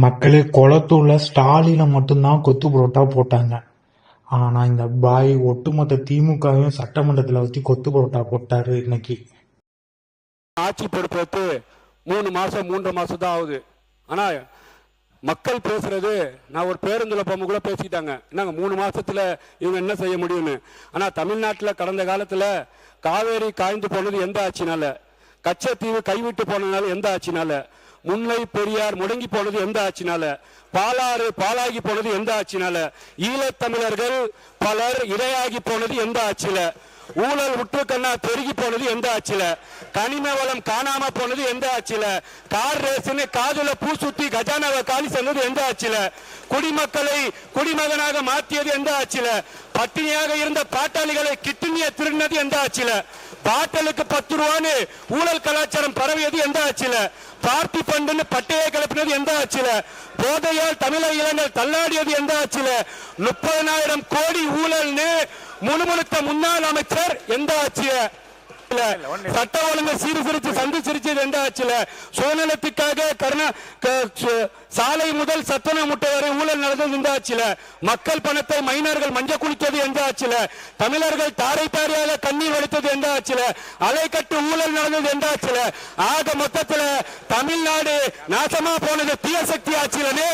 மக்களே, கொளத்தூர்ல ஸ்டாலினை மட்டும்தான் கொத்து புரோட்டா போட்டாங்க. ஆனா இந்த பாய் ஒட்டுமொத்த திமுகவையும் சட்டமன்றத்துல வச்சு கொத்து புரோட்டா போட்டாரு. இன்னைக்கு ஆட்சி பொறுப்பேற்று 3 மாசம் 3.5 மாசம் தான் ஆகுது. ஆனா மக்கள் பேசுறது, நான் ஒரு பேருந்துல போகும்போது கூட பேசிட்டாங்க, என்னங்க 3 மாசத்துல இவங்க என்ன செய்ய முடியும்னு. ஆனா தமிழ்நாட்டில் கடந்த காலத்துல காவேரி காய்ந்து போனது எந்த ஆட்சினால, கச்சத்தீவு கைவிட்டு போனதுனால எந்த ஆட்சினால, முல்லை பெரியார் முடங்கி போனது எந்த ஆட்சினால, பாலாறு பாலாகி போனது எந்த ஆட்சினால, ஈழத்தமிழர்கள் பலர் இரையாகி போனது எந்த ஆட்சியில, ஊழல் உற்றுக்கண்ணா பெருகி போனது எந்த ஆட்சியில, கனிம வளம் காணாம போனது எந்த ஆட்சியில, கார் ரேசன் காதுல பூ சுத்தி கஜானாவை காலி செஞ்சது எந்த ஆட்சியில, குடிமக்களை குடிமகனாக மாற்றியது எந்த ஆட்சியில, பட்டினியாக இருந்த பாட்டாளிகளை கிட்னியை திருடினது எந்த ஆட்சியில, பாட்டலுக்கு 10 ரூபான்னு ஊழல் கலாச்சாரம் பரவியது எந்த ஆட்சியில, பார்ட்டி பண்டுன்னு பட்டையை கிளப்பினது எந்த ஆட்சியில, போதையால் தமிழக இளைஞர் தள்ளாடியது எந்த ஆட்சியில, 30,000 கோடி ஊழல்னு முணுமுணுத்த முன்னாள் அமைச்சர் எந்த ஆட்சியில, சட்ட ஒழுங்கு சீர்திருத்தி சந்தி சிரிச்சது எந்த ஆட்சியில, சுயநலத்துக்காக சாலை முதல் சத்தன முட்டை வரை ஊழல் நடந்தது எந்த ஆட்சியில, மக்கள் பணத்தை மைனர்கள் மஞ்சள் குளித்தது எந்த ஆட்சியில, தமிழர்கள் தாரை தாரையாக கண்ணீர் வடித்தது எந்த ஆட்சியில, அலைக்கட்டு ஊழல் நடந்தது எந்த ஆட்சியில, ஆக மொத்தத்துல தமிழ்நாடு நாசமா போனது தீய சக்தி ஆட்சியிலே.